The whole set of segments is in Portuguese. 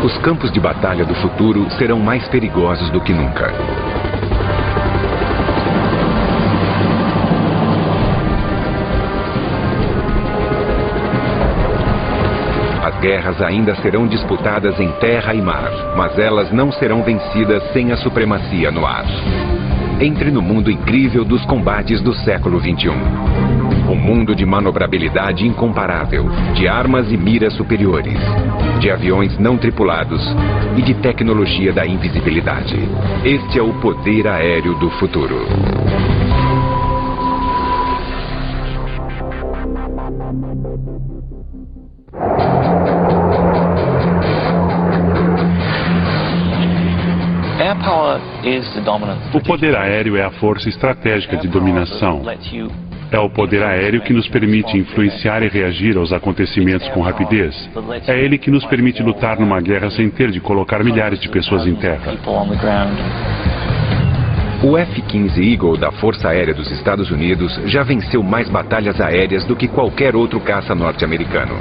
Os campos de batalha do futuro serão mais perigosos do que nunca. As guerras ainda serão disputadas em terra e mar, mas elas não serão vencidas sem a supremacia no ar. Entre no mundo incrível dos combates do século XXI. Um mundo de manobrabilidade incomparável, de armas e miras superiores, de aviões não tripulados e de tecnologia da invisibilidade. Este é o poder aéreo do futuro. O poder aéreo é a força estratégica de dominação. É o poder aéreo que nos permite influenciar e reagir aos acontecimentos com rapidez. É ele que nos permite lutar numa guerra sem ter de colocar milhares de pessoas em terra. O F-15 Eagle da Força Aérea dos Estados Unidos já venceu mais batalhas aéreas do que qualquer outro caça norte-americano.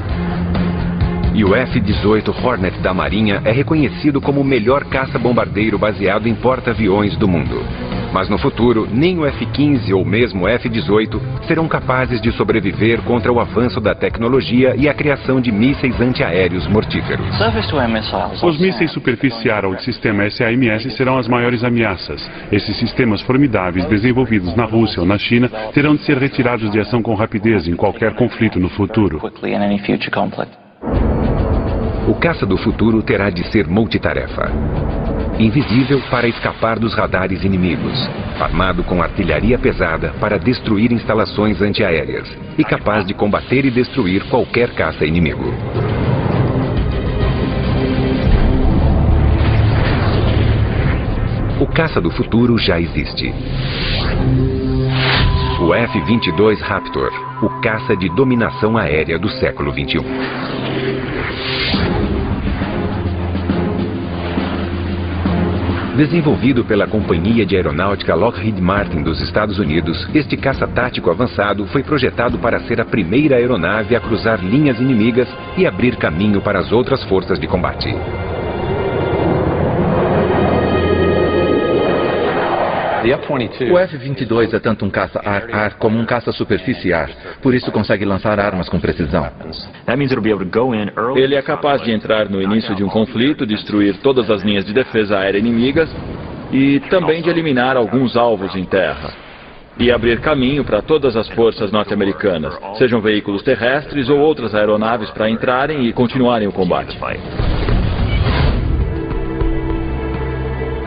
E o F-18 Hornet da Marinha é reconhecido como o melhor caça-bombardeiro baseado em porta-aviões do mundo. Mas no futuro, nem o F-15 ou mesmo o F-18 serão capazes de sobreviver contra o avanço da tecnologia e a criação de mísseis antiaéreos mortíferos. Os mísseis superficiais ou de sistema SAMS serão as maiores ameaças. Esses sistemas formidáveis desenvolvidos na Rússia ou na China terão de ser retirados de ação com rapidez em qualquer conflito no futuro. O caça do futuro terá de ser multitarefa. Invisível para escapar dos radares inimigos, armado com artilharia pesada para destruir instalações antiaéreas e capaz de combater e destruir qualquer caça inimigo. O caça do futuro já existe. O F-22 Raptor, o caça de dominação aérea do século XXI. Desenvolvido pela Companhia de Aeronáutica Lockheed Martin dos Estados Unidos, este caça tático avançado foi projetado para ser a primeira aeronave a cruzar linhas inimigas e abrir caminho para as outras forças de combate. O F-22 é tanto um caça ar-ar como um caça superfície-ar, por isso consegue lançar armas com precisão. Ele é capaz de entrar no início de um conflito, destruir todas as linhas de defesa aérea inimigas e também de eliminar alguns alvos em terra. E abrir caminho para todas as forças norte-americanas, sejam veículos terrestres ou outras aeronaves para entrarem e continuarem o combate.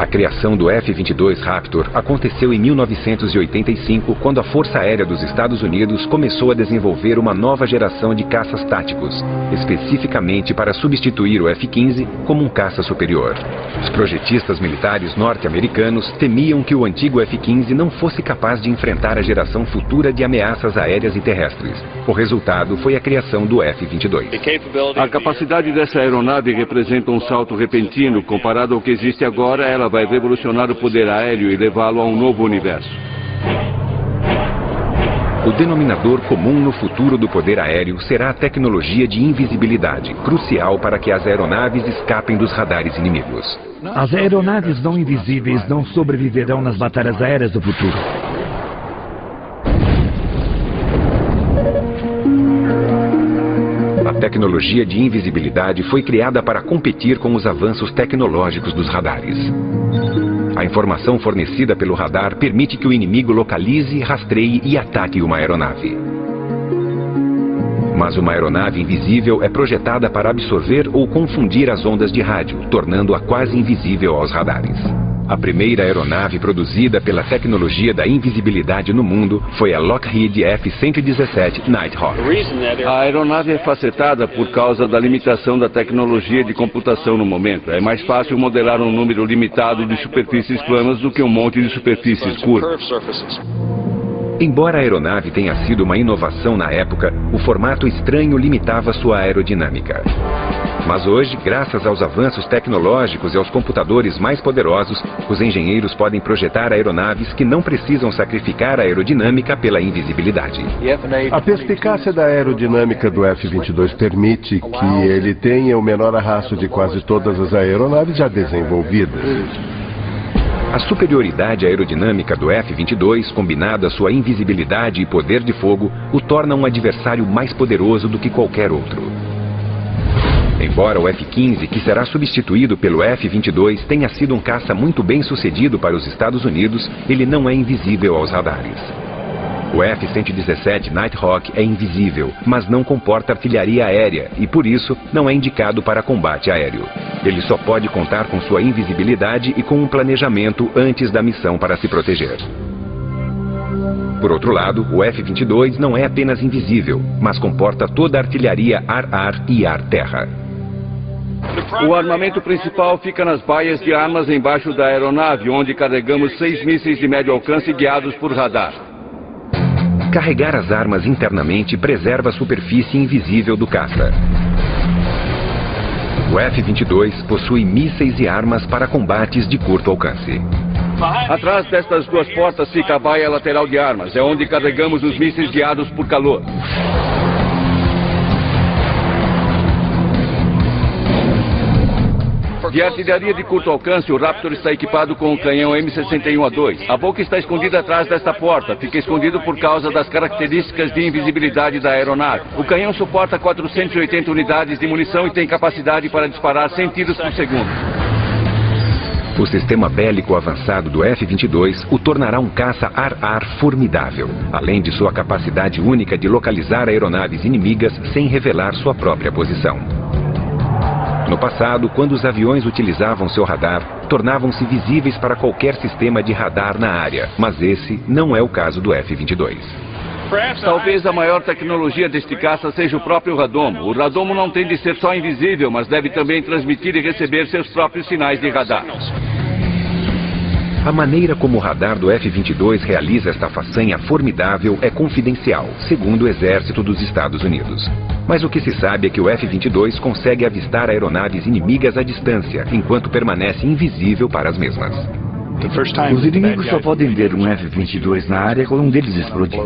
A criação do F-22 Raptor aconteceu em 1985, quando a Força Aérea dos Estados Unidos começou a desenvolver uma nova geração de caças táticos, especificamente para substituir o F-15 como um caça superior. Os projetistas militares norte-americanos temiam que o antigo F-15 não fosse capaz de enfrentar a geração futura de ameaças aéreas e terrestres. O resultado foi a criação do F-22. A capacidade dessa aeronave representa um salto repentino. Comparado ao que existe agora, ela vai revolucionar o poder aéreo e levá-lo a um novo universo. O denominador comum no futuro do poder aéreo será a tecnologia de invisibilidade, crucial para que as aeronaves escapem dos radares inimigos. As aeronaves não invisíveis não sobreviverão nas batalhas aéreas do futuro. A tecnologia de invisibilidade foi criada para competir com os avanços tecnológicos dos radares. A informação fornecida pelo radar permite que o inimigo localize, rastreie e ataque uma aeronave. Mas uma aeronave invisível é projetada para absorver ou confundir as ondas de rádio, tornando-a quase invisível aos radares. A primeira aeronave produzida pela tecnologia da invisibilidade no mundo foi a Lockheed F-117 Nighthawk. A aeronave é facetada por causa da limitação da tecnologia de computação no momento. É mais fácil modelar um número limitado de superfícies planas do que um monte de superfícies curvas. Embora a aeronave tenha sido uma inovação na época, o formato estranho limitava sua aerodinâmica. Mas hoje, graças aos avanços tecnológicos e aos computadores mais poderosos, os engenheiros podem projetar aeronaves que não precisam sacrificar a aerodinâmica pela invisibilidade. A perspicácia da aerodinâmica do F-22 permite que ele tenha o menor arrasto de quase todas as aeronaves já desenvolvidas. A superioridade aerodinâmica do F-22, combinada à sua invisibilidade e poder de fogo, o torna um adversário mais poderoso do que qualquer outro. Embora o F-15, que será substituído pelo F-22, tenha sido um caça muito bem sucedido para os Estados Unidos, ele não é invisível aos radares. O F-117 Nighthawk é invisível, mas não comporta artilharia aérea e, por isso, não é indicado para combate aéreo. Ele só pode contar com sua invisibilidade e com um planejamento antes da missão para se proteger. Por outro lado, o F-22 não é apenas invisível, mas comporta toda a artilharia ar-ar e ar-terra. O armamento principal fica nas baias de armas embaixo da aeronave, onde carregamos 6 mísseis de médio alcance guiados por radar. Carregar as armas internamente preserva a superfície invisível do caça. O F-22 possui mísseis e armas para combates de curto alcance. Atrás destas duas portas fica a baia lateral de armas, é onde carregamos os mísseis guiados por calor. De artilharia de curto alcance, o Raptor está equipado com um canhão M61A2. A boca está escondida atrás desta porta. Fica escondido por causa das características de invisibilidade da aeronave. O canhão suporta 480 unidades de munição e tem capacidade para disparar 100 tiros por segundo. O sistema bélico avançado do F-22 o tornará um caça ar-ar formidável, além de sua capacidade única de localizar aeronaves inimigas sem revelar sua própria posição. No passado, quando os aviões utilizavam seu radar, tornavam-se visíveis para qualquer sistema de radar na área, mas esse não é o caso do F-22. Talvez a maior tecnologia deste caça seja o próprio radomo. O radomo não tem de ser só invisível, mas deve também transmitir e receber seus próprios sinais de radar. A maneira como o radar do F-22 realiza esta façanha formidável é confidencial, segundo o Exército dos Estados Unidos. Mas o que se sabe é que o F-22 consegue avistar aeronaves inimigas à distância, enquanto permanece invisível para as mesmas. Os inimigos só podem ver um F-22 na área quando um deles explodir.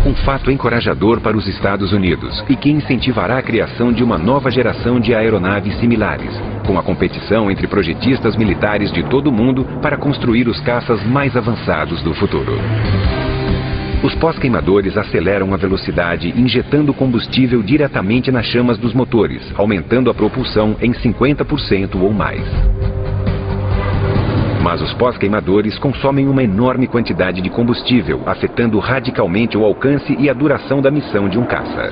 Um fato encorajador para os Estados Unidos e que incentivará a criação de uma nova geração de aeronaves similares, com a competição entre projetistas militares de todo o mundo para construir os caças mais avançados do futuro. Os pós-queimadores aceleram a velocidade injetando combustível diretamente nas chamas dos motores, aumentando a propulsão em 50% ou mais. Mas os pós-queimadores consomem uma enorme quantidade de combustível, afetando radicalmente o alcance e a duração da missão de um caça.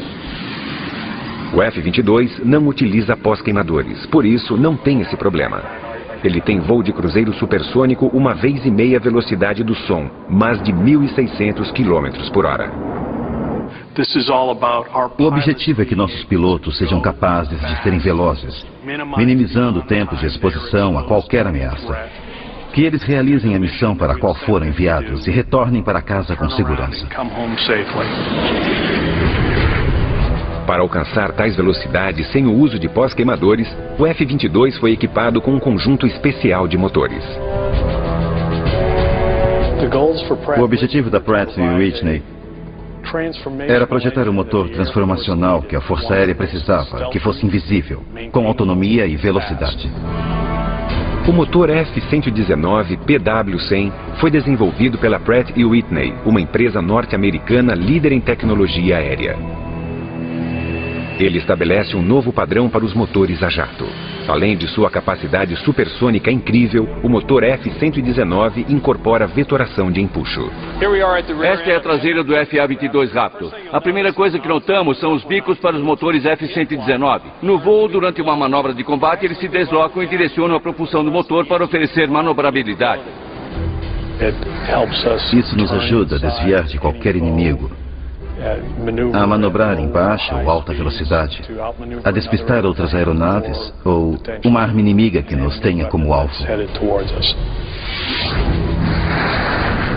O F-22 não utiliza pós-queimadores, por isso não tem esse problema. Ele tem voo de cruzeiro supersônico 1,5 vezes a velocidade do som, mais de 1.600 km por hora. O objetivo é que nossos pilotos sejam capazes de serem velozes, minimizando o tempo de exposição a qualquer ameaça. Que eles realizem a missão para a qual foram enviados e retornem para casa com segurança. Para alcançar tais velocidades sem o uso de pós-queimadores, o F-22 foi equipado com um conjunto especial de motores. O objetivo da Pratt & Whitney era projetar um motor transformacional que a Força Aérea precisava, que fosse invisível, com autonomia e velocidade. O motor F-119 PW-100 foi desenvolvido pela Pratt & Whitney, uma empresa norte-americana líder em tecnologia aérea. Ele estabelece um novo padrão para os motores a jato. Além de sua capacidade supersônica incrível, o motor F-119 incorpora vetoração de empuxo. Esta é a traseira do FA-22 Raptor. A primeira coisa que notamos são os bicos para os motores F-119. No voo, durante uma manobra de combate, eles se deslocam e direcionam a propulsão do motor para oferecer manobrabilidade. Isso nos ajuda a desviar de qualquer inimigo, a manobrar em baixa ou alta velocidade, a despistar outras aeronaves ou uma arma inimiga que nos tenha como alvo.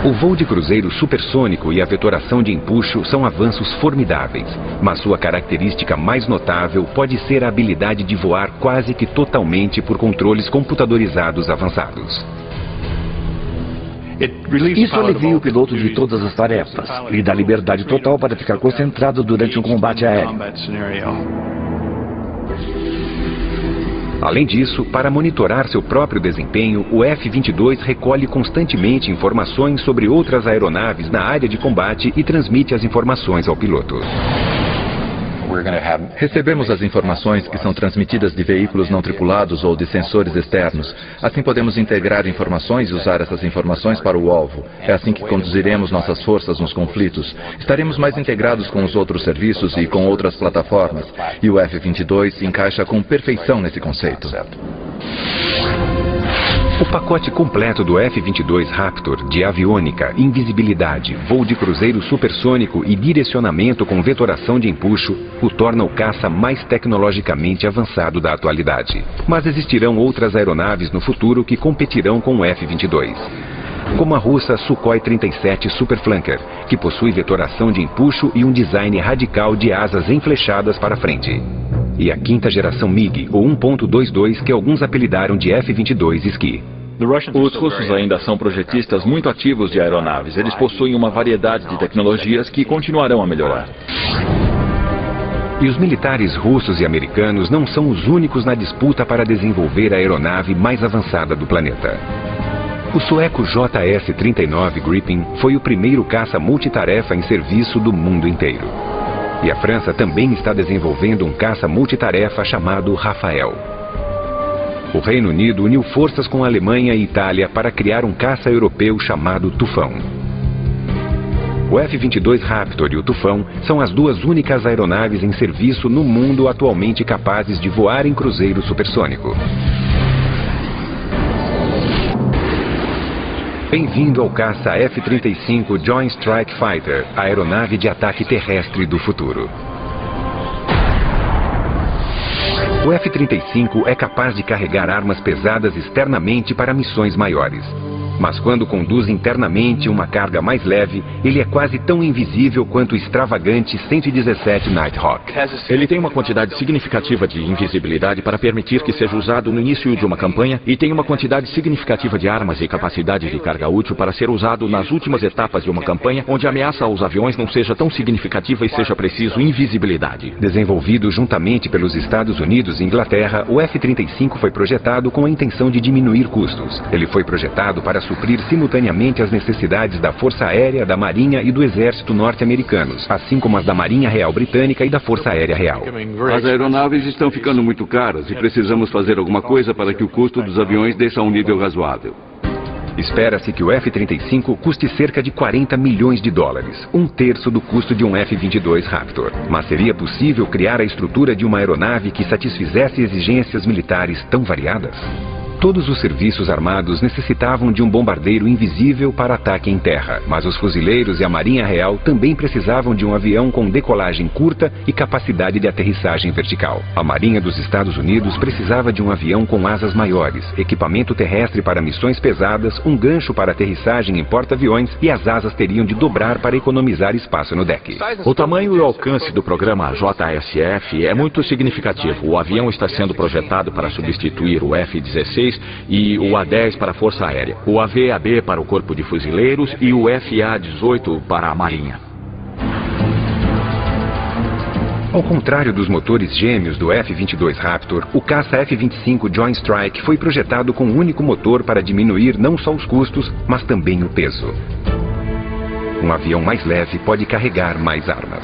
O voo de cruzeiro supersônico e a vetoração de empuxo são avanços formidáveis, mas sua característica mais notável pode ser a habilidade de voar quase que totalmente por controles computadorizados avançados. Isso alivia o piloto de todas as tarefas. Lhe dá liberdade total para ficar concentrado durante um combate aéreo. Além disso, para monitorar seu próprio desempenho, o F-22 recolhe constantemente informações sobre outras aeronaves na área de combate e transmite as informações ao piloto. Recebemos as informações que são transmitidas de veículos não tripulados ou de sensores externos. Assim podemos integrar informações e usar essas informações para o alvo. É assim que conduziremos nossas forças nos conflitos. Estaremos mais integrados com os outros serviços e com outras plataformas. E o F-22 se encaixa com perfeição nesse conceito. O pacote completo do F-22 Raptor de aviônica, invisibilidade, voo de cruzeiro supersônico e direcionamento com vetoração de empuxo o torna o caça mais tecnologicamente avançado da atualidade. Mas existirão outras aeronaves no futuro que competirão com o F-22. Como a russa Sukhoi 37 Superflanker, que possui vetoração de empuxo e um design radical de asas enflechadas para frente. E a quinta geração MiG, ou 1.22, que alguns apelidaram de F-22 Ski. Os russos ainda são projetistas muito ativos de aeronaves. Eles possuem uma variedade de tecnologias que continuarão a melhorar. E os militares russos e americanos não são os únicos na disputa para desenvolver a aeronave mais avançada do planeta. O sueco JS-39 Gripen foi o primeiro caça multitarefa em serviço do mundo inteiro. E a França também está desenvolvendo um caça multitarefa chamado Rafael. O Reino Unido uniu forças com a Alemanha e Itália para criar um caça europeu chamado Tufão. O F-22 Raptor e o Tufão são as duas únicas aeronaves em serviço no mundo atualmente capazes de voar em cruzeiro supersônico. Bem-vindo ao caça F-35 Joint Strike Fighter, a aeronave de ataque terrestre do futuro. O F-35 é capaz de carregar armas pesadas externamente para missões maiores. Mas quando conduz internamente uma carga mais leve, ele é quase tão invisível quanto o extravagante 117 Nighthawk. Ele tem uma quantidade significativa de invisibilidade para permitir que seja usado no início de uma campanha e tem uma quantidade significativa de armas e capacidade de carga útil para ser usado nas últimas etapas de uma campanha onde a ameaça aos aviões não seja tão significativa e seja preciso invisibilidade. Desenvolvido juntamente pelos Estados Unidos e Inglaterra, o F-35 foi projetado com a intenção de diminuir custos. Ele foi projetado para suprir simultaneamente as necessidades da Força Aérea, da Marinha e do Exército norte-americanos, assim como as da Marinha Real Britânica e da Força Aérea Real. As aeronaves estão ficando muito caras e precisamos fazer alguma coisa para que o custo dos aviões desça a um nível razoável. Espera-se que o F-35 custe cerca de 40 milhões de dólares, um terço do custo de um F-22 Raptor. Mas seria possível criar a estrutura de uma aeronave que satisfizesse exigências militares tão variadas? Todos os serviços armados necessitavam de um bombardeiro invisível para ataque em terra, mas os fuzileiros e a Marinha Real também precisavam de um avião com decolagem curta e capacidade de aterrissagem vertical. A Marinha dos Estados Unidos precisava de um avião com asas maiores, equipamento terrestre para missões pesadas, um gancho para aterrissagem em porta-aviões e as asas teriam de dobrar para economizar espaço no deck. O tamanho e o alcance do programa JSF é muito significativo. O avião está sendo projetado para substituir o F-16 e o A-10 para a Força Aérea, o AV-AB para o Corpo de Fuzileiros e o FA-18 para a Marinha. Ao contrário dos motores gêmeos do F-22 Raptor, o caça F-25 Joint Strike foi projetado com um único motor para diminuir não só os custos, mas também o peso. Um avião mais leve pode carregar mais armas.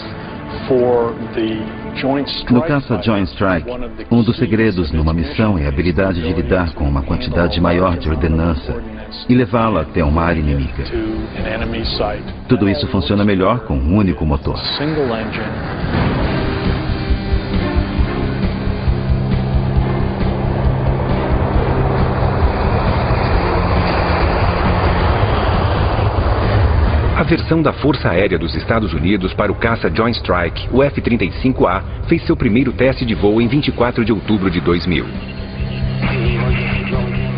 No caça Joint Strike, um dos segredos numa missão é a habilidade de lidar com uma quantidade maior de ordenança e levá-la até uma área inimiga. Tudo isso funciona melhor com um único motor. A versão da Força Aérea dos Estados Unidos para o caça Joint Strike, o F-35A, fez seu primeiro teste de voo em 24 de outubro de 2000.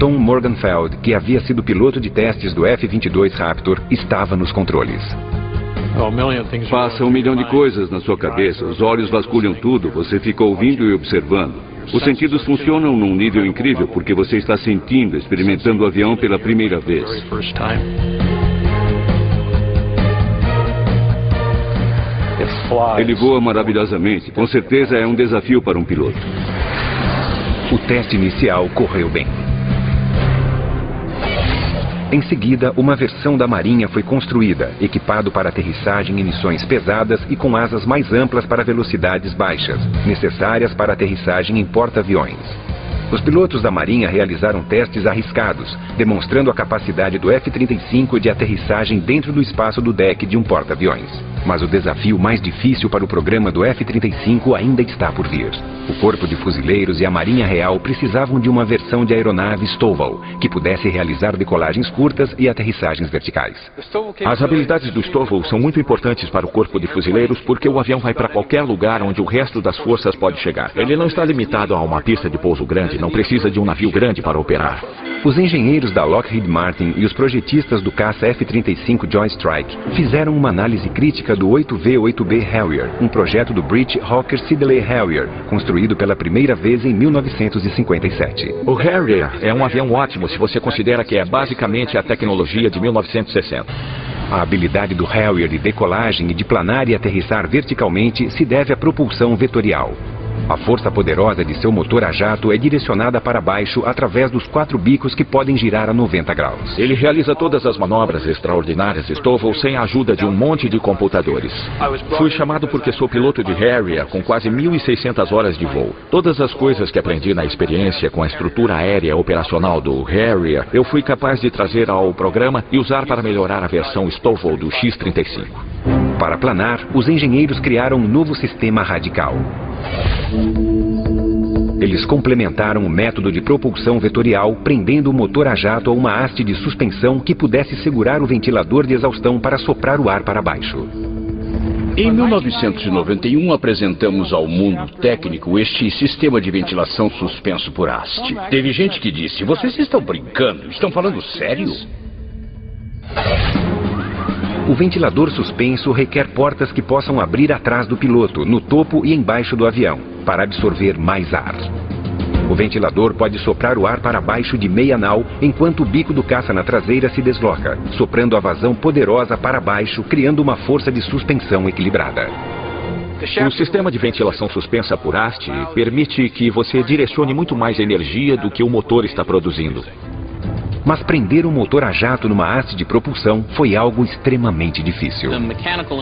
Tom Morgenfeld, que havia sido piloto de testes do F-22 Raptor, estava nos controles. Passa 1 milhão de coisas na sua cabeça, os olhos vasculham tudo, você fica ouvindo e observando. Os sentidos funcionam num nível incrível, porque você está sentindo, experimentando o avião pela primeira vez. Ele voa maravilhosamente, com certeza é um desafio para um piloto. O teste inicial correu bem. Em seguida, uma versão da Marinha foi construída, equipado para aterrissagem em missões pesadas e com asas mais amplas para velocidades baixas, necessárias para aterrissagem em porta-aviões. Os pilotos da Marinha realizaram testes arriscados, demonstrando a capacidade do F-35 de aterrissagem dentro do espaço do deck de um porta-aviões. Mas o desafio mais difícil para o programa do F-35 ainda está por vir. O Corpo de Fuzileiros e a Marinha Real precisavam de uma versão de aeronave Stovall, que pudesse realizar decolagens curtas e aterrissagens verticais. As habilidades do Stovall são muito importantes para o Corpo de Fuzileiros porque o avião vai para qualquer lugar onde o resto das forças pode chegar. Ele não está limitado a uma pista de pouso grande, não precisa de um navio grande para operar. Os engenheiros da Lockheed Martin e os projetistas do caça F-35 Joint Strike fizeram uma análise crítica do 8V-8B Harrier, um projeto do British Hawker Siddeley Harrier, construído pela primeira vez em 1957. O Harrier é um avião ótimo se você considera que é basicamente a tecnologia de 1960. A habilidade do Harrier de decolagem e de planar e aterrissar verticalmente se deve à propulsão vetorial. A força poderosa de seu motor a jato é direcionada para baixo através dos 4 bicos que podem girar a 90 graus. Ele realiza todas as manobras extraordinárias Stovall sem a ajuda de um monte de computadores. Fui chamado porque sou piloto de Harrier com quase 1.600 horas de voo. Todas as coisas que aprendi na experiência com a estrutura aérea operacional do Harrier, eu fui capaz de trazer ao programa e usar para melhorar a versão Stovall do X-35. Para planar, os engenheiros criaram um novo sistema radical. Eles complementaram o método de propulsão vetorial, prendendo o motor a jato a uma haste de suspensão que pudesse segurar o ventilador de exaustão para soprar o ar para baixo. Em 1991, apresentamos ao mundo técnico este sistema de ventilação suspenso por haste. Teve gente que disse, vocês estão brincando, estão falando sério? O ventilador suspenso requer portas que possam abrir atrás do piloto, no topo e embaixo do avião, para absorver mais ar. O ventilador pode soprar o ar para baixo de meia nau, enquanto o bico do caça na traseira se desloca, soprando a vazão poderosa para baixo, criando uma força de suspensão equilibrada. O sistema de ventilação suspensa por haste permite que você direcione muito mais energia do que o motor está produzindo. Mas prender um motor a jato numa haste de propulsão foi algo extremamente difícil.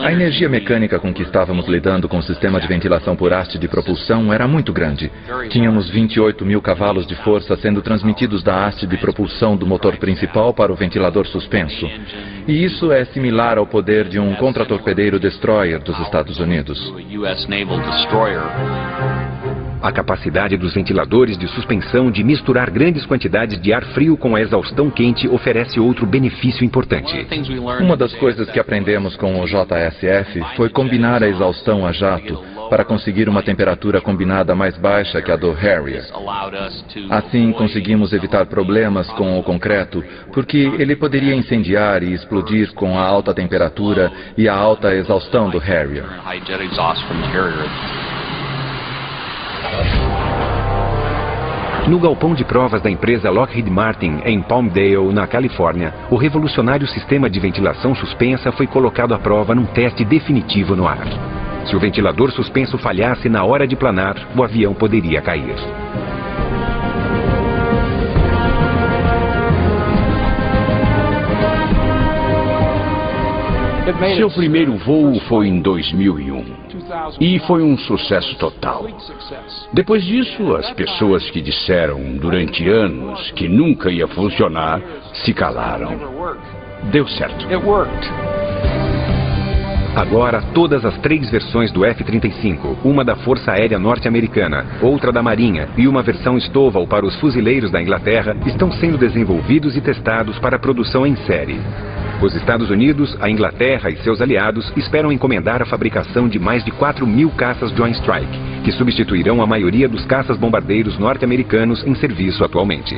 A energia mecânica com que estávamos lidando com o sistema de ventilação por haste de propulsão era muito grande. Tínhamos 28 mil cavalos de força sendo transmitidos da haste de propulsão do motor principal para o ventilador suspenso. E isso é similar ao poder de um contratorpedeiro destroyer dos Estados Unidos. A capacidade dos ventiladores de suspensão de misturar grandes quantidades de ar frio com a exaustão quente oferece outro benefício importante. Uma das coisas que aprendemos com o JSF foi combinar a exaustão a jato para conseguir uma temperatura combinada mais baixa que a do Harrier. Assim, conseguimos evitar problemas com o concreto, porque ele poderia incendiar e explodir com a alta temperatura e a alta exaustão do Harrier. No galpão de provas da empresa Lockheed Martin, em Palmdale, na Califórnia, o revolucionário sistema de ventilação suspensa foi colocado à prova num teste definitivo no ar. Se o ventilador suspenso falhasse na hora de planar, o avião poderia cair. Seu primeiro voo foi em 2001 e foi um sucesso total. Depois disso, as pessoas que disseram durante anos que nunca ia funcionar se calaram. Deu certo. Agora, todas as 3 versões do F-35, uma da Força Aérea Norte-Americana, outra da Marinha e uma versão Stovall para os fuzileiros da Inglaterra, estão sendo desenvolvidos e testados para produção em série. Os Estados Unidos, a Inglaterra e seus aliados esperam encomendar a fabricação de mais de 4.000 caças Joint Strike, que substituirão a maioria dos caças-bombardeiros norte-americanos em serviço atualmente.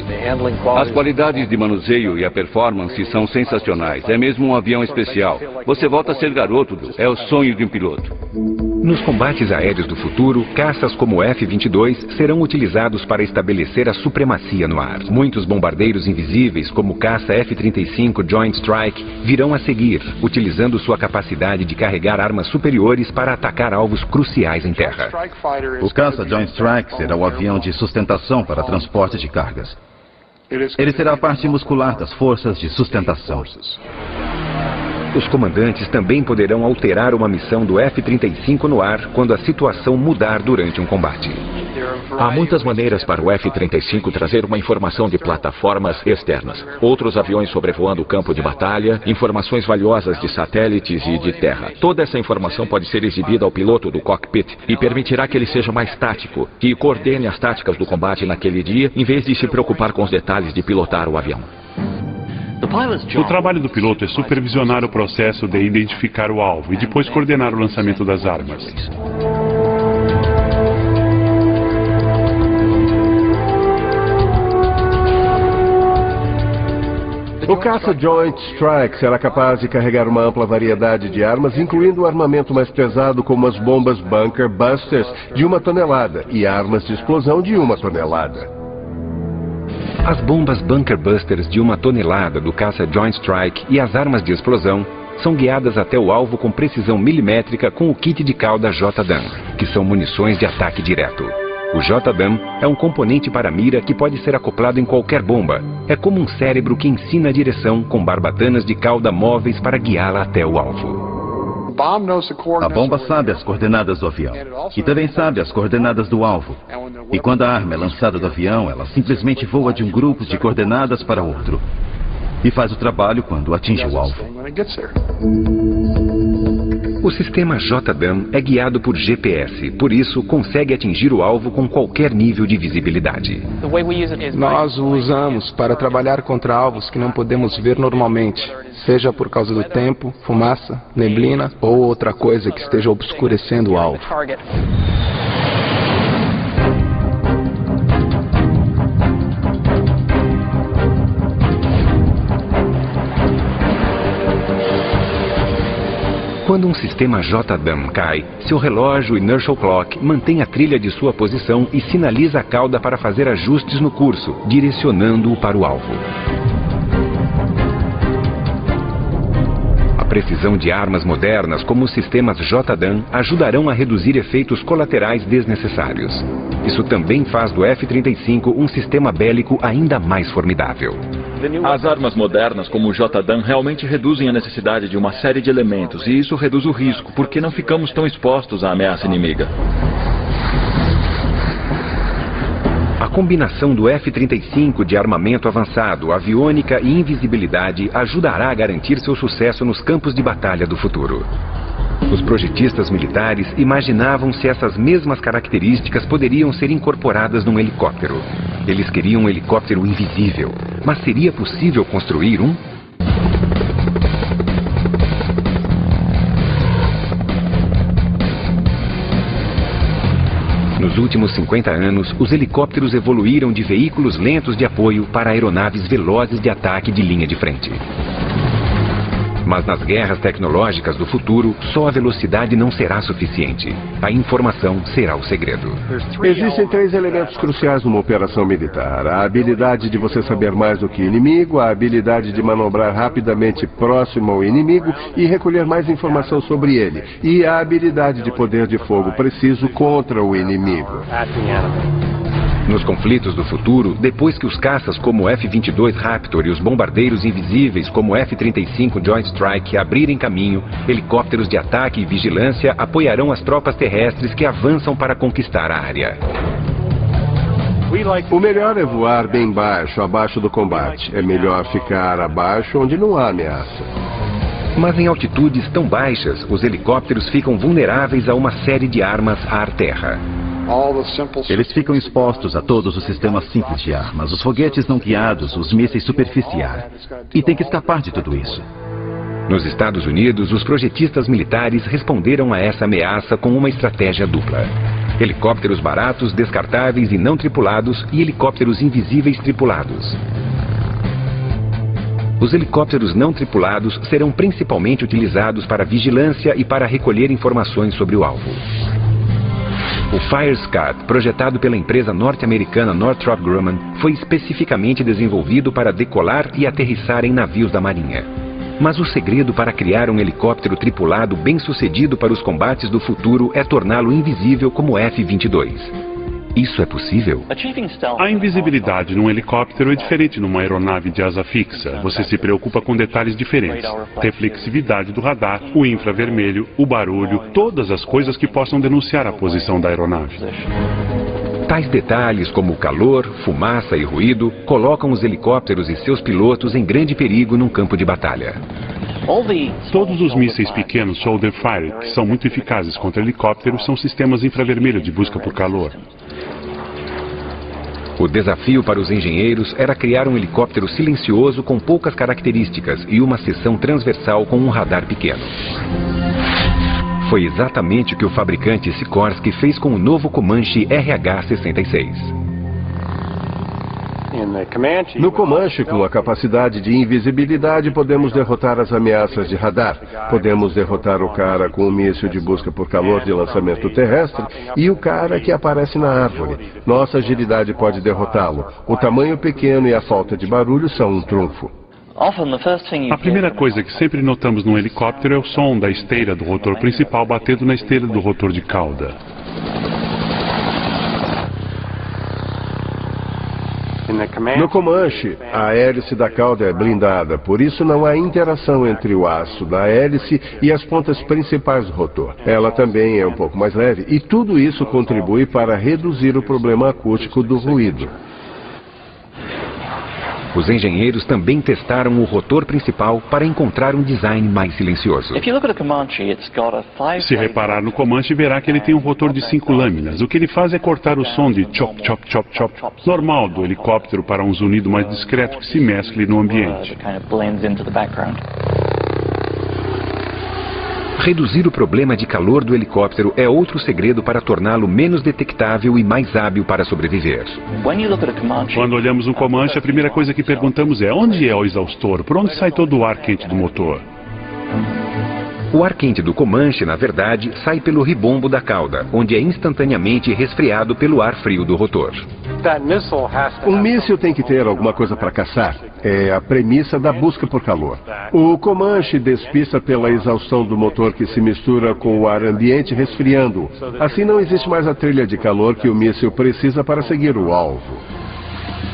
As qualidades de manuseio e a performance são sensacionais. É mesmo um avião especial. Você volta a ser garoto, Bill. É o sonho de um piloto. Nos combates aéreos do futuro, caças como o F-22 serão utilizados para estabelecer a supremacia no ar. Muitos bombardeiros invisíveis, como o caça F-35 Joint Strike, virão a seguir, utilizando sua capacidade de carregar armas superiores para atacar alvos cruciais em terra. O caça Joint Strike será o avião de sustentação para transporte de cargas. Ele será a parte muscular das forças de sustentação. Os comandantes também poderão alterar uma missão do F-35 no ar quando a situação mudar durante um combate. Há muitas maneiras para o F-35 trazer uma informação de plataformas externas. Outros aviões sobrevoando o campo de batalha, informações valiosas de satélites e de terra. Toda essa informação pode ser exibida ao piloto do cockpit e permitirá que ele seja mais tático, que coordene as táticas do combate naquele dia, em vez de se preocupar com os detalhes de pilotar o avião. O trabalho do piloto é supervisionar o processo de identificar o alvo e depois coordenar o lançamento das armas. O caça Joint Strike será capaz de carregar uma ampla variedade de armas, incluindo o armamento mais pesado como as bombas Bunker Busters de 1 tonelada e armas de explosão de 1 tonelada. As bombas Bunker Busters de 1 tonelada do caça Joint Strike e as armas de explosão são guiadas até o alvo com precisão milimétrica com o kit de cauda JDAM, que são munições de ataque direto. O JDAM é um componente para mira que pode ser acoplado em qualquer bomba. É como um cérebro que ensina a direção com barbatanas de cauda móveis para guiá-la até o alvo. A bomba sabe as coordenadas do avião e também sabe as coordenadas do alvo. E quando a arma é lançada do avião, ela simplesmente voa de um grupo de coordenadas para outro e faz o trabalho quando atinge o alvo. O sistema JDAM é guiado por GPS, por isso consegue atingir o alvo com qualquer nível de visibilidade. Nós o usamos para trabalhar contra alvos que não podemos ver normalmente, seja por causa do tempo, fumaça, neblina ou outra coisa que esteja obscurecendo o alvo. Quando um sistema JDAM cai, seu relógio Inertial Clock mantém a trilha de sua posição e sinaliza a cauda para fazer ajustes no curso, direcionando-o para o alvo. A precisão de armas modernas como os sistemas JDAM ajudarão a reduzir efeitos colaterais desnecessários. Isso também faz do F-35 um sistema bélico ainda mais formidável. As armas modernas, como o JDAM, realmente reduzem a necessidade de uma série de elementos, e isso reduz o risco, porque não ficamos tão expostos à ameaça inimiga. A combinação do F-35 de armamento avançado, aviônica e invisibilidade ajudará a garantir seu sucesso nos campos de batalha do futuro. Os projetistas militares imaginavam se essas mesmas características poderiam ser incorporadas num helicóptero. Eles queriam um helicóptero invisível, mas seria possível construir um? Nos últimos 50 anos, os helicópteros evoluíram de veículos lentos de apoio para aeronaves velozes de ataque de linha de frente. Mas nas guerras tecnológicas do futuro, só a velocidade não será suficiente. A informação será o segredo. Existem 3 elementos cruciais numa operação militar. A habilidade de você saber mais do que o inimigo, a habilidade de manobrar rapidamente próximo ao inimigo e recolher mais informação sobre ele, e a habilidade de poder de fogo preciso contra o inimigo. Nos conflitos do futuro, depois que os caças como o F-22 Raptor e os bombardeiros invisíveis como o F-35 Joint Strike abrirem caminho, helicópteros de ataque e vigilância apoiarão as tropas terrestres que avançam para conquistar a área. O melhor é voar bem baixo, abaixo do combate. É melhor ficar abaixo onde não há ameaça. Mas em altitudes tão baixas, os helicópteros ficam vulneráveis a uma série de armas ar-terra. Eles ficam expostos a todos os sistemas simples de armas, os foguetes não guiados, os mísseis superficiais. E tem que escapar de tudo isso. Nos Estados Unidos, os projetistas militares responderam a essa ameaça com uma estratégia dupla. Helicópteros baratos, descartáveis e não tripulados e helicópteros invisíveis tripulados. Os helicópteros não tripulados serão principalmente utilizados para vigilância e para recolher informações sobre o alvo. O Firescat, projetado pela empresa norte-americana Northrop Grumman, foi especificamente desenvolvido para decolar e aterrissar em navios da Marinha. Mas o segredo para criar um helicóptero tripulado bem-sucedido para os combates do futuro é torná-lo invisível como o F-22. Isso é possível? A invisibilidade num helicóptero é diferente numa aeronave de asa fixa. Você se preocupa com detalhes diferentes. Reflexividade do radar, o infravermelho, o barulho, todas as coisas que possam denunciar a posição da aeronave. Tais detalhes como calor, fumaça e ruído colocam os helicópteros e seus pilotos em grande perigo num campo de batalha. Todos os mísseis pequenos shoulder fire, que são muito eficazes contra helicópteros, são sistemas infravermelho de busca por calor. O desafio para os engenheiros era criar um helicóptero silencioso com poucas características e uma seção transversal com um radar pequeno. Foi exatamente o que o fabricante Sikorsky fez com o novo Comanche RH-66. No Comanche, com a capacidade de invisibilidade, podemos derrotar as ameaças de radar. Podemos derrotar o cara com o míssil de busca por calor de lançamento terrestre e o cara que aparece na árvore. Nossa agilidade pode derrotá-lo. O tamanho pequeno e a falta de barulho são um trunfo. A primeira coisa que sempre notamos num helicóptero é o som da esteira do rotor principal batendo na esteira do rotor de cauda. No Comanche, a hélice da cauda é blindada, por isso não há interação entre o aço da hélice e as pontas principais do rotor. Ela também é um pouco mais leve e tudo isso contribui para reduzir o problema acústico do ruído. Os engenheiros também testaram o rotor principal para encontrar um design mais silencioso. Se reparar no Comanche, verá que ele tem um rotor de 5 lâminas. O que ele faz é cortar o som de chop, chop, chop, chop normal do helicóptero para um zunido mais discreto que se mescle no ambiente. Reduzir o problema de calor do helicóptero é outro segredo para torná-lo menos detectável e mais hábil para sobreviver. Quando olhamos um Comanche, a primeira coisa que perguntamos é: onde é o exaustor? Por onde sai todo o ar quente do motor? O ar quente do Comanche, na verdade, sai pelo ribombo da cauda, onde é instantaneamente resfriado pelo ar frio do rotor. Um míssil tem que ter alguma coisa para caçar. É a premissa da busca por calor. O Comanche despista pela exaustão do motor que se mistura com o ar ambiente resfriando-o. Assim não existe mais a trilha de calor que o míssil precisa para seguir o alvo.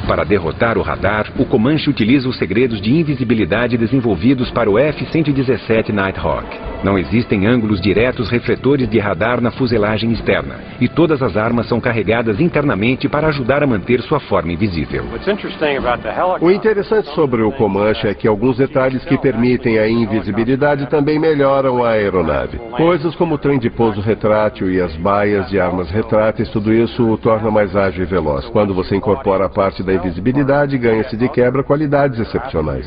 Para derrotar o radar, o Comanche utiliza os segredos de invisibilidade desenvolvidos para o F-117 Nighthawk. Não existem ângulos diretos refletores de radar na fuselagem externa, e todas as armas são carregadas internamente para ajudar a manter sua forma invisível. O interessante sobre o Comanche é que alguns detalhes que permitem a invisibilidade também melhoram a aeronave. Coisas como o trem de pouso retrátil e as baias de armas retráteis, tudo isso o torna mais ágil e veloz. Quando você incorpora a parte da invisibilidade, ganha-se de quebra qualidades excepcionais.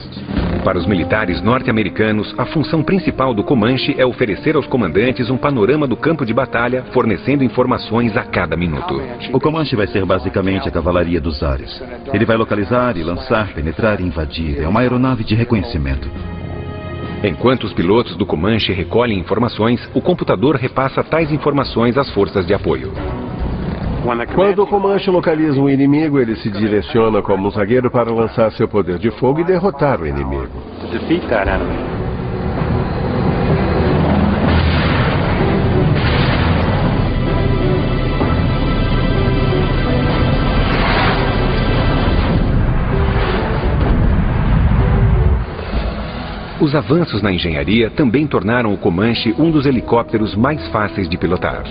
Para os militares norte-americanos, a função principal do Comanche é oferecer aos comandantes um panorama do campo de batalha, fornecendo informações a cada minuto. O Comanche vai ser basicamente a cavalaria dos ares. Ele vai localizar e lançar, penetrar e invadir. É uma aeronave de reconhecimento. Enquanto os pilotos do Comanche recolhem informações, o computador repassa tais informações às forças de apoio. Quando o Comanche localiza um inimigo, ele se direciona como um zagueiro para lançar seu poder de fogo e derrotar o inimigo. Os avanços na engenharia também tornaram o Comanche um dos helicópteros mais fáceis de pilotar.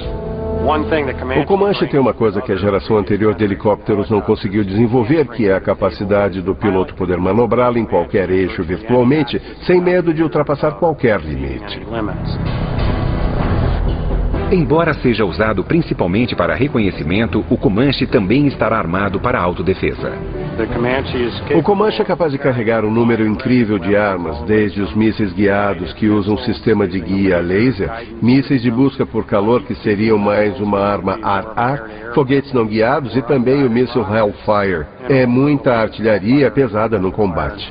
O Comanche tem uma coisa que a geração anterior de helicópteros não conseguiu desenvolver, que é a capacidade do piloto poder manobrá-lo em qualquer eixo virtualmente, sem medo de ultrapassar qualquer limite. Embora seja usado principalmente para reconhecimento, o Comanche também estará armado para autodefesa. O Comanche é capaz de carregar um número incrível de armas, desde os mísseis guiados que usam um sistema de guia a laser, mísseis de busca por calor que seriam mais uma arma ar-ar, foguetes não guiados e também o míssil Hellfire. É muita artilharia pesada no combate.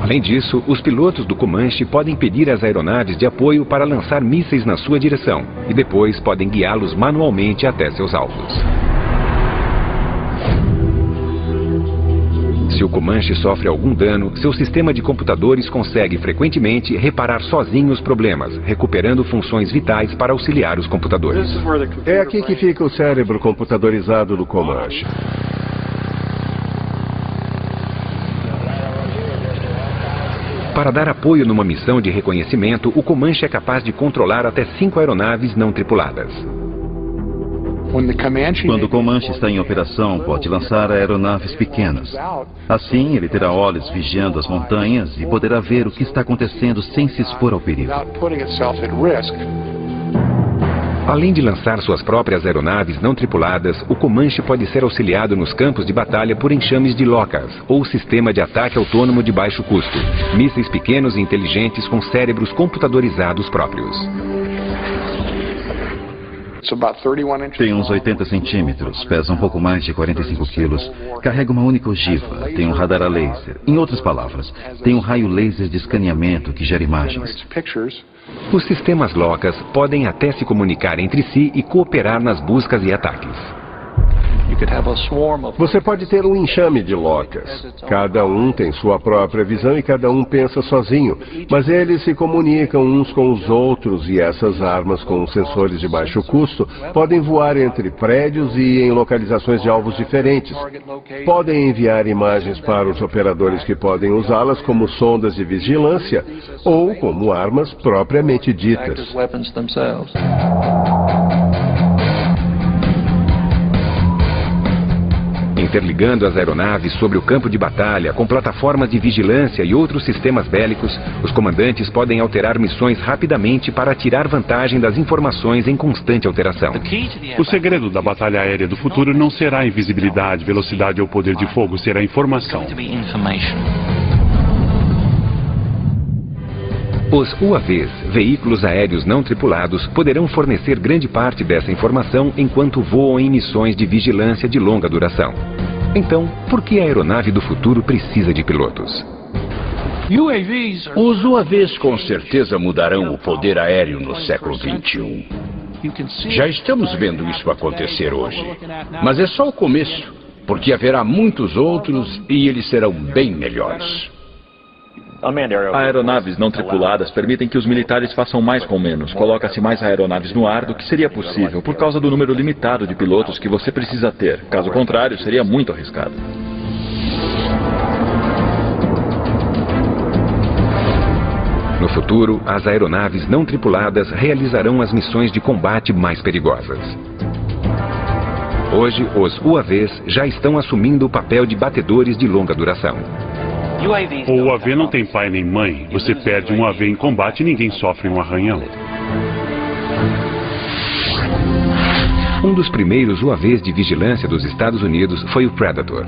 Além disso, os pilotos do Comanche podem pedir às aeronaves de apoio para lançar mísseis na sua direção e depois podem guiá-los manualmente até seus alvos. Se o Comanche sofre algum dano, seu sistema de computadores consegue frequentemente reparar sozinho os problemas, recuperando funções vitais para auxiliar os computadores. É aqui que fica o cérebro computadorizado do Comanche. Para dar apoio numa missão de reconhecimento, o Comanche é capaz de controlar até 5 aeronaves não tripuladas. Quando o Comanche está em operação, pode lançar aeronaves pequenas. Assim, ele terá olhos vigiando as montanhas e poderá ver o que está acontecendo sem se expor ao perigo. Além de lançar suas próprias aeronaves não tripuladas, o Comanche pode ser auxiliado nos campos de batalha por enxames de LOCAS, ou Sistema de Ataque Autônomo de Baixo Custo, mísseis pequenos e inteligentes com cérebros computadorizados próprios. Tem uns 80 centímetros, pesa um pouco mais de 45 quilos, carrega uma única ogiva, tem um radar a laser. Em outras palavras, tem um raio laser de escaneamento que gera imagens. Os sistemas LOCAS podem até se comunicar entre si e cooperar nas buscas e ataques. Você pode ter um enxame de LOCAS. Cada um tem sua própria visão e cada um pensa sozinho, mas eles se comunicam uns com os outros e essas armas com sensores de baixo custo podem voar entre prédios e em localizações de alvos diferentes. Podem enviar imagens para os operadores que podem usá-las como sondas de vigilância ou como armas propriamente ditas. Interligando as aeronaves sobre o campo de batalha com plataformas de vigilância e outros sistemas bélicos, os comandantes podem alterar missões rapidamente para tirar vantagem das informações em constante alteração. O segredo da batalha aérea do futuro não será a invisibilidade, velocidade ou poder de fogo, será a informação. Os UAVs, veículos aéreos não tripulados, poderão fornecer grande parte dessa informação enquanto voam em missões de vigilância de longa duração. Então, por que a aeronave do futuro precisa de pilotos? Os UAVs com certeza mudarão o poder aéreo no século XXI. Já estamos vendo isso acontecer hoje. Mas é só o começo, porque haverá muitos outros e eles serão bem melhores. Aeronaves não tripuladas permitem que os militares façam mais com menos. Coloca-se mais aeronaves no ar do que seria possível, por causa do número limitado de pilotos que você precisa ter. Caso contrário, seria muito arriscado. No futuro, as aeronaves não tripuladas realizarão as missões de combate mais perigosas. Hoje, os UAVs já estão assumindo o papel de batedores de longa duração. O UAV não tem pai nem mãe. Você perde um UAV em combate e ninguém sofre um arranhão. Um dos primeiros UAVs de vigilância dos Estados Unidos foi o Predator.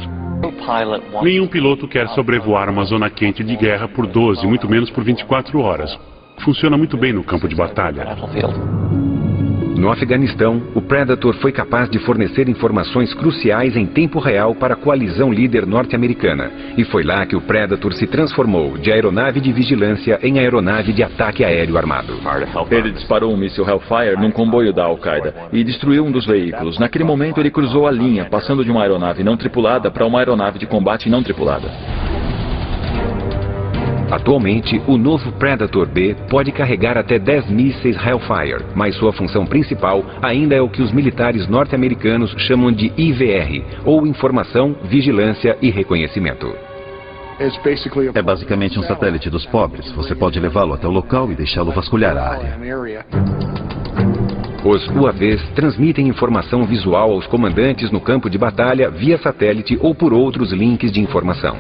Nenhum piloto quer sobrevoar uma zona quente de guerra por 12, muito menos por 24 horas. Funciona muito bem no campo de batalha. No Afeganistão, o Predator foi capaz de fornecer informações cruciais em tempo real para a coalizão líder norte-americana. E foi lá que o Predator se transformou de aeronave de vigilância em aeronave de ataque aéreo armado. Ele disparou um míssil Hellfire num comboio da Al-Qaeda e destruiu um dos veículos. Naquele momento ele cruzou a linha, passando de uma aeronave não tripulada para uma aeronave de combate não tripulada. Atualmente, o novo Predator B pode carregar até 10 mísseis Hellfire, mas sua função principal ainda é o que os militares norte-americanos chamam de IVR, ou Informação, Vigilância e Reconhecimento. É basicamente um satélite dos pobres. Você pode levá-lo até o local e deixá-lo vasculhar a área. Os UAVs transmitem informação visual aos comandantes no campo de batalha via satélite ou por outros links de informação.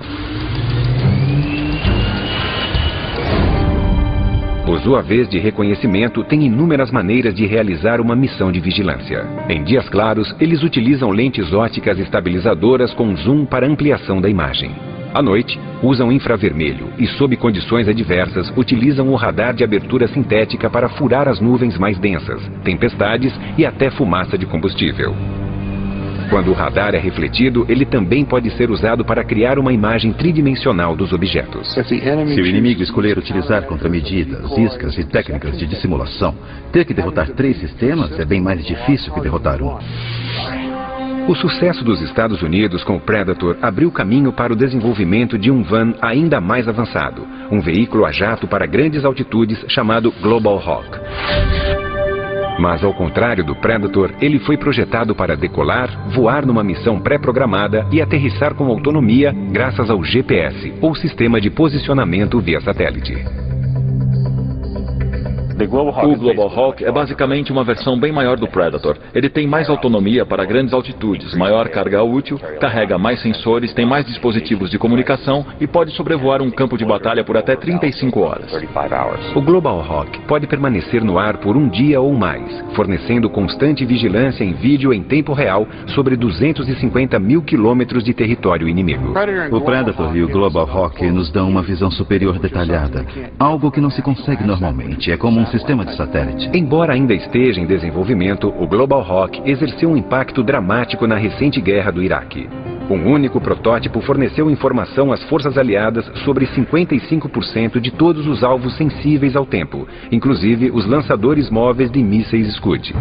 Os UAVs de reconhecimento têm inúmeras maneiras de realizar uma missão de vigilância. Em dias claros, eles utilizam lentes ópticas estabilizadoras com zoom para ampliação da imagem. À noite, usam infravermelho e, sob condições adversas, utilizam o radar de abertura sintética para furar as nuvens mais densas, tempestades e até fumaça de combustível. Quando o radar é refletido, ele também pode ser usado para criar uma imagem tridimensional dos objetos. Se o inimigo escolher utilizar contramedidas, iscas e técnicas de dissimulação, ter que derrotar 3 sistemas é bem mais difícil que derrotar um. O sucesso dos Estados Unidos com o Predator abriu caminho para o desenvolvimento de um van ainda mais avançado, um veículo a jato para grandes altitudes chamado Global Hawk. Mas ao contrário do Predator, ele foi projetado para decolar, voar numa missão pré-programada e aterrissar com autonomia graças ao GPS, ou Sistema de Posicionamento via Satélite. O Global Hawk é basicamente uma versão bem maior do Predator. Ele tem mais autonomia para grandes altitudes, maior carga útil, carrega mais sensores, tem mais dispositivos de comunicação e pode sobrevoar um campo de batalha por até 35 horas. O Global Hawk pode permanecer no ar por um dia ou mais, fornecendo constante vigilância em vídeo em tempo real sobre 250 mil quilômetros de território inimigo. O Predator e o Global Hawk nos dão uma visão superior detalhada, algo que não se consegue normalmente. É como um sistema de satélite. Embora ainda esteja em desenvolvimento, o Global Hawk exerceu um impacto dramático na recente guerra do Iraque. Um único protótipo forneceu informação às forças aliadas sobre 55% de todos os alvos sensíveis ao tempo, inclusive os lançadores móveis de mísseis Scud.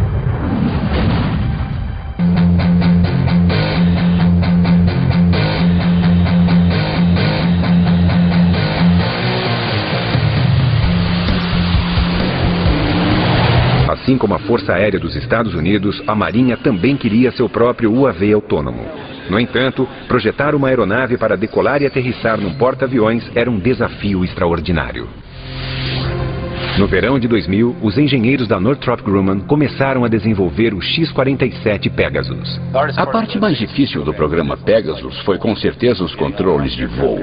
Assim como a Força Aérea dos Estados Unidos, a Marinha também queria seu próprio UAV autônomo. No entanto, projetar uma aeronave para decolar e aterrissar num porta-aviões era um desafio extraordinário. No verão de 2000, os engenheiros da Northrop Grumman começaram a desenvolver o X-47 Pegasus. A parte mais difícil do programa Pegasus foi com certeza os controles de voo.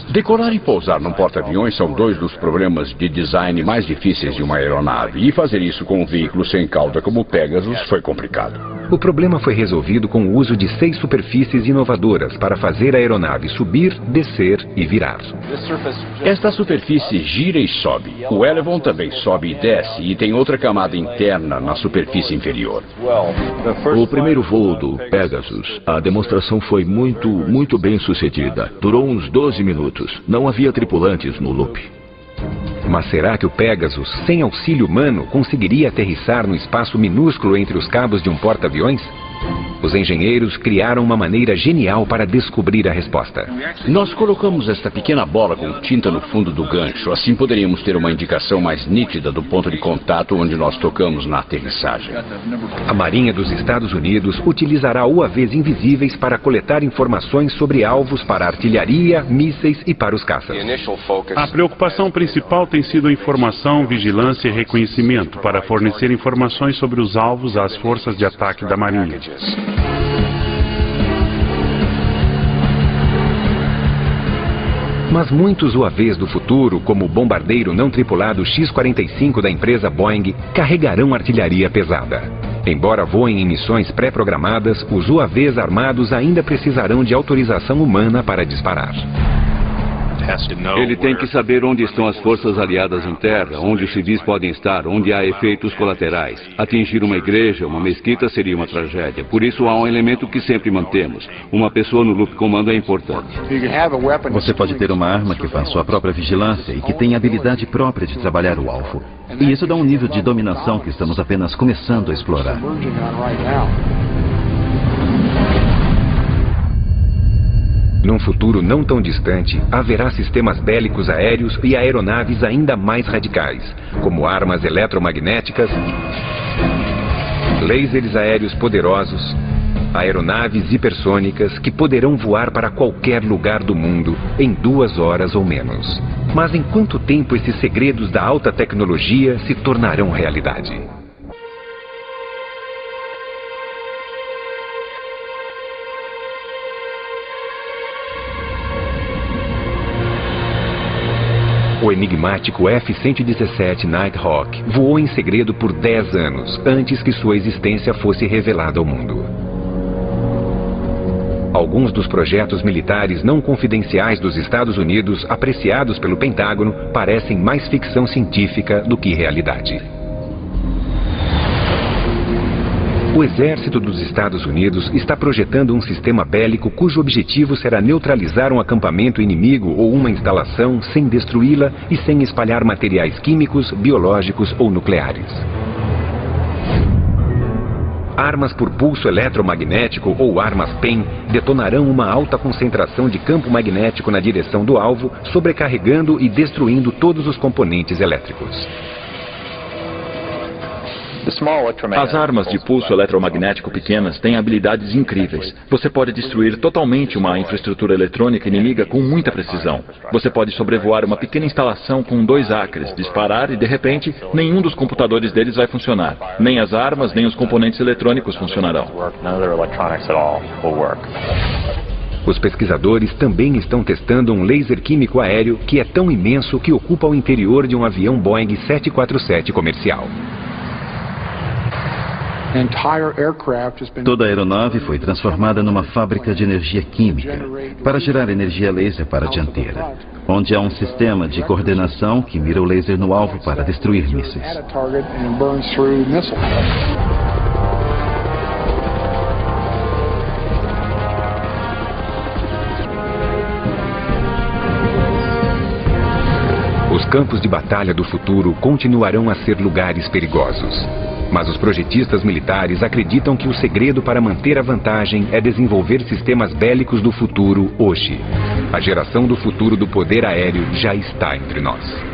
Decolar e pousar num porta-aviões são 2 dos problemas de design mais difíceis de uma aeronave. E fazer isso com um veículo sem cauda como o Pegasus foi complicado. O problema foi resolvido com o uso de 6 superfícies inovadoras para fazer a aeronave subir, descer e virar. Esta superfície gira e sobe. O Elevon também sobe e desce e tem outra camada interna na superfície inferior. O primeiro voo do Pegasus, a demonstração foi muito bem sucedida. Durou uns 12 minutos. Não havia tripulantes no loop. Mas será que o Pegasus, sem auxílio humano, conseguiria aterrissar no espaço minúsculo entre os cabos de um porta-aviões? Os engenheiros criaram uma maneira genial para descobrir a resposta. Nós colocamos esta pequena bola com tinta no fundo do gancho. Assim poderíamos ter uma indicação mais nítida do ponto de contato onde nós tocamos na aterrissagem. A Marinha dos Estados Unidos utilizará UAVs invisíveis para coletar informações sobre alvos para artilharia, mísseis e para os caças. A preocupação principal tem sido a informação, vigilância e reconhecimento para fornecer informações sobre os alvos às forças de ataque da Marinha. Mas muitos UAVs do futuro, como o bombardeiro não tripulado X-45 da empresa Boeing, carregarão artilharia pesada. Embora voem em missões pré-programadas, os UAVs armados ainda precisarão de autorização humana para disparar. Ele tem que saber onde estão as forças aliadas em terra, onde os civis podem estar, onde há efeitos colaterais. Atingir uma igreja, uma mesquita seria uma tragédia. Por isso há um elemento que sempre mantemos. Uma pessoa no loop comando é importante. Você pode ter uma arma que faz sua própria vigilância e que tem a habilidade própria de trabalhar o alvo. E isso dá um nível de dominação que estamos apenas começando a explorar. Num futuro não tão distante, haverá sistemas bélicos aéreos e aeronaves ainda mais radicais, como armas eletromagnéticas, lasers aéreos poderosos, aeronaves hipersônicas que poderão voar para qualquer lugar do mundo em 2 horas ou menos. Mas em quanto tempo esses segredos da alta tecnologia se tornarão realidade? O enigmático F-117 Nighthawk voou em segredo por 10 anos, antes que sua existência fosse revelada ao mundo. Alguns dos projetos militares não confidenciais dos Estados Unidos, apreciados pelo Pentágono, parecem mais ficção científica do que realidade. O exército dos Estados Unidos está projetando um sistema bélico cujo objetivo será neutralizar um acampamento inimigo ou uma instalação sem destruí-la e sem espalhar materiais químicos, biológicos ou nucleares. Armas por pulso eletromagnético ou armas PEM detonarão uma alta concentração de campo magnético na direção do alvo, sobrecarregando e destruindo todos os componentes elétricos. As armas de pulso eletromagnético pequenas têm habilidades incríveis. Você pode destruir totalmente uma infraestrutura eletrônica inimiga com muita precisão. Você pode sobrevoar uma pequena instalação com 2 acres, disparar e, de repente, nenhum dos computadores deles vai funcionar. Nem as armas, nem os componentes eletrônicos funcionarão. Os pesquisadores também estão testando um laser químico aéreo que é tão imenso que ocupa o interior de um avião Boeing 747 comercial. Toda a aeronave foi transformada numa fábrica de energia química para gerar energia laser para a dianteira, onde há um sistema de coordenação que mira o laser no alvo para destruir mísseis. Os campos de batalha do futuro continuarão a ser lugares perigosos. Mas os projetistas militares acreditam que o segredo para manter a vantagem é desenvolver sistemas bélicos do futuro hoje. A geração do futuro do poder aéreo já está entre nós.